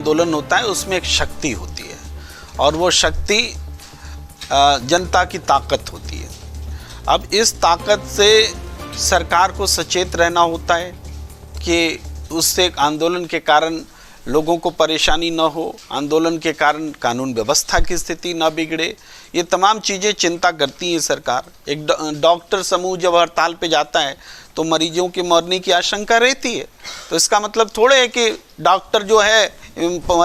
आंदोलन होता है उसमें एक शक्ति होती है और वो शक्ति जनता की ताकत होती है। अब इस ताकत से सरकार को सचेत रहना होता है कि उससे आंदोलन के कारण लोगों को परेशानी न हो, आंदोलन के कारण कानून व्यवस्था की स्थिति न बिगड़े। ये तमाम चीज़ें चिंता करती है सरकार। एक डॉक्टर समूह जब हड़ताल पे जाता है तो मरीजों के मरने की आशंका रहती है, तो इसका मतलब थोड़े है कि डॉक्टर जो है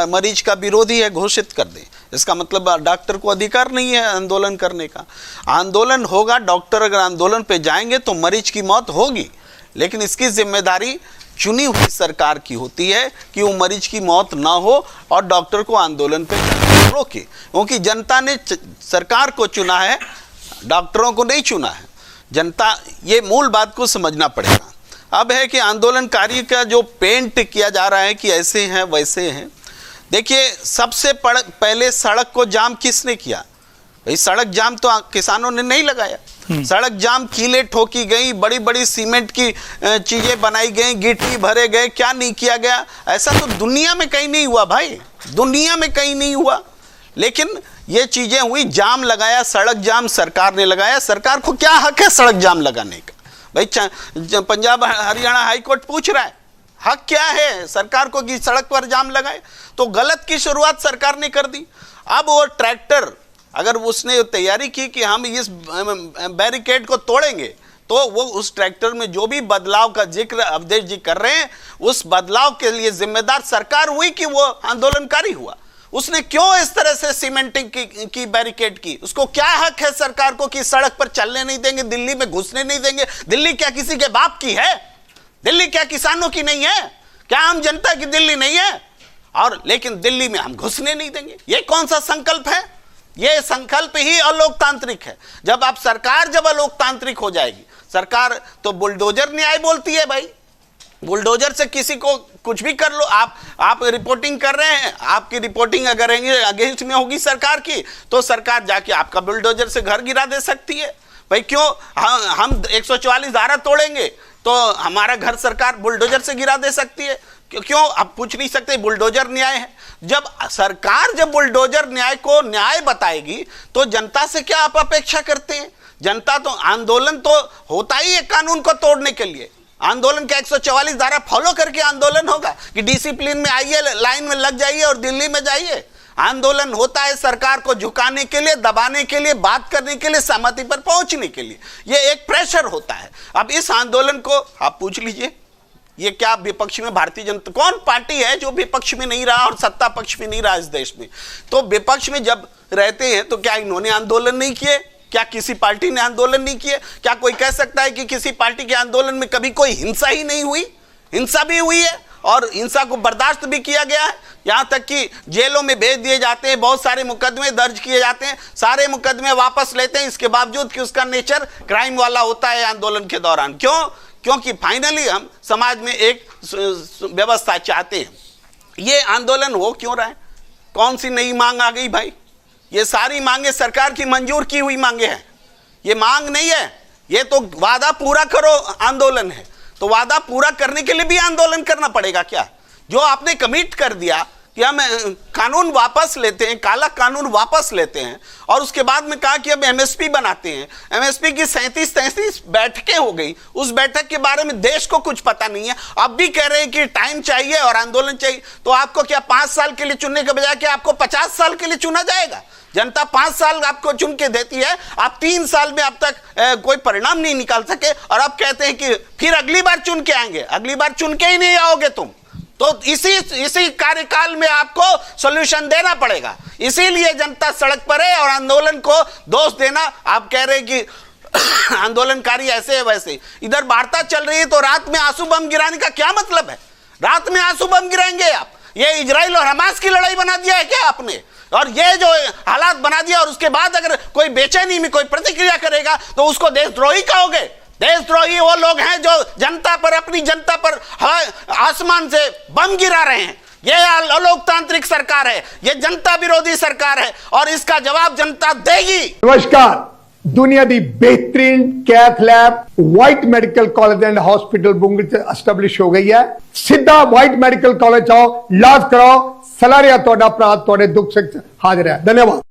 मरीज का विरोधी है घोषित कर दें। इसका मतलब डॉक्टर को अधिकार नहीं है आंदोलन करने का। आंदोलन होगा, डॉक्टर अगर आंदोलन पे जाएंगे तो मरीज की मौत होगी, लेकिन इसकी जिम्मेदारी चुनी हुई सरकार की होती है कि वो मरीज की मौत ना हो और डॉक्टर को आंदोलन पे रोके, क्योंकि जनता ने सरकार को चुना है, डॉक्टरों को नहीं चुना है। जनता, ये मूल बात को समझना पड़ेगा। अब है कि आंदोलनकारी का जो पेंट किया जा रहा है कि ऐसे हैं वैसे हैं। देखिए, सबसे पहले सड़क को जाम किसने किया? भाई सड़क जाम तो किसानों ने नहीं लगाया। सड़क जाम कीले ठोकी गई, बड़ी बड़ी सीमेंट की चीजें बनाई गई, गिट्टी भरे गए, क्या नहीं किया गया? ऐसा तो दुनिया में कहीं नहीं हुआ भाई, दुनिया में कहीं नहीं हुआ। लेकिन ये चीजें हुई, जाम लगाया, सड़क जाम सरकार ने लगाया। सरकार को क्या हक है सड़क जाम लगाने का? भाई पंजाब हरियाणा हाईकोर्ट पूछ रहा है, हक क्या है सरकार को कि सड़क पर जाम लगाए? तो गलत की शुरुआत सरकार ने कर दी। अब वो ट्रैक्टर, अगर उसने तैयारी की कि हम इस बैरिकेड को तोड़ेंगे, तो वो उस ट्रैक्टर में जो भी बदलाव का जिक्र अवधेश जी कर रहे हैं, उस बदलाव के लिए जिम्मेदार सरकार हुई कि वो आंदोलनकारी हुआ। उसने क्यों इस तरह से सीमेंटिंग की बैरिकेड की? उसको क्या हक है सरकार को कि सड़क पर चलने नहीं देंगे, दिल्ली में घुसने नहीं देंगे? दिल्ली क्या किसी के बाप की है? दिल्ली क्या किसानों की नहीं है? क्या आम जनता की दिल्ली नहीं है? और लेकिन दिल्ली में हम घुसने नहीं देंगे, ये कौन सा संकल्प है? ये संकल्प ही अलोकतांत्रिक है। जब आप सरकार जब अलोकतांत्रिक हो जाएगी, सरकार तो बुलडोजर न्याय बोलती है भाई। बुलडोजर से किसी को कुछ भी कर लो। आप रिपोर्टिंग कर रहे हैं, आपकी रिपोर्टिंग अगर अगेंस्ट में होगी सरकार की, तो सरकार जाके आपका बुलडोजर से घर गिरा दे सकती है। भाई क्यों हम 144 धारा तोड़ेंगे तो हमारा घर सरकार बुलडोजर से गिरा दे सकती है? क्यों आप पूछ नहीं सकते? बुलडोजर न्याय है। जब सरकार जब बुलडोजर न्याय को न्याय बताएगी तो जनता से क्या आप अपेक्षा करते हैं? जनता तो, आंदोलन तो होता ही है कानून को तोड़ने के लिए। आंदोलन का 144 धारा फॉलो करके आंदोलन होगा कि डिसिप्लिन में आइए, लाइन में लग जाइए और दिल्ली में जाइए। आंदोलन होता है सरकार को झुकाने के लिए, दबाने के लिए, बात करने के लिए, सहमति पर पहुंचने के लिए। यह एक प्रेशर होता है। अब इस आंदोलन को आप पूछ लीजिए, ये क्या विपक्ष में भारतीय जनता, कौन पार्टी है जो विपक्ष में नहीं रहा और सत्ता पक्ष में नहीं रहा इस देश में? तो विपक्ष में जब रहते हैं तो क्या इन्होंने आंदोलन नहीं किए? क्या किसी पार्टी ने आंदोलन नहीं किए? क्या कोई कह सकता है कि किसी पार्टी के आंदोलन में कभी कोई हिंसा ही नहीं हुई? हिंसा भी हुई है और हिंसा को बर्दाश्त भी किया गया है। यहां तक कि जेलों में भेज दिए जाते हैं, बहुत सारे मुकदमे दर्ज किए जाते हैं, सारे मुकदमे वापस लेते हैं, इसके बावजूद कि उसका नेचर क्राइम वाला होता है आंदोलन के दौरान। क्यों? क्योंकि फाइनली हम समाज में एक व्यवस्था चाहते हैं। ये आंदोलन हो क्यों रहा है? कौन सी नई मांग आ गई भाई? ये सारी मांगे सरकार की मंजूर की हुई मांगे हैं। ये मांग नहीं है, ये तो वादा पूरा करो आंदोलन है। तो वादा पूरा करने के लिए भी आंदोलन करना पड़ेगा क्या? जो आपने कमिट कर दिया कि हम कानून वापस लेते हैं, काला कानून वापस लेते हैं, और उसके बाद में कहा कि अब एमएसपी बनाते हैं। एमएसपी की 37 बैठकें हो गई, उस बैठक के बारे में देश को कुछ पता नहीं है। अब भी कह रहे हैं कि टाइम चाहिए और आंदोलन चाहिए। तो आपको क्या 5 साल के लिए चुनने के बजाय क्या आपको 50 साल के लिए चुना जाएगा? जनता 5 साल आपको चुन के देती है, आप 3 साल में अब तक कोई परिणाम नहीं निकाल सके और अब कहते हैं कि फिर अगली बार चुन के आएंगे। अगली बार चुन के ही नहीं आओगे तुम। तो इसी कार्यकाल में आपको सॉल्यूशन देना पड़ेगा। इसीलिए जनता सड़क पर है और आंदोलन को दोष देना, आप कह रहे हैं कि आंदोलनकारी ऐसे है वैसे। इधर वार्ता चल रही है तो रात में आंसू बम गिराने का क्या मतलब है? रात में आंसू बम गिराएंगे आप? ये इजराइल और हमास की लड़ाई बना दिया है क्या आपने? और ये जो हालात बना दिया, और उसके बाद अगर कोई बेचैनी में कोई प्रतिक्रिया करेगा तो उसको देशद्रोही कहोगे? देशद्रोही वो लोग हैं जो जनता पर, अपनी जनता पर आसमान से बम गिरा रहे हैं। ये अलोकतांत्रिक सरकार है, ये जनता विरोधी सरकार है और इसका जवाब जनता देगी। नमस्कार, दुनिया दी बेहतरीन cath lab white medical college and hospital Bungal से एस्टेब्लिश हो गई है। सीधा व्हाइट मेडिकल कॉलेज आओ, इलाज कराओ, ਸਲਾਰੀਆ ਤੁਹਾਡਾ ਭਰਾ ਤੁਹਾਡੇ ਦੁੱਖ ਸੁੱਖ 'ਚ ਹਾਜ਼ਰ ਹੈ। ਧੰਨਵਾਦ।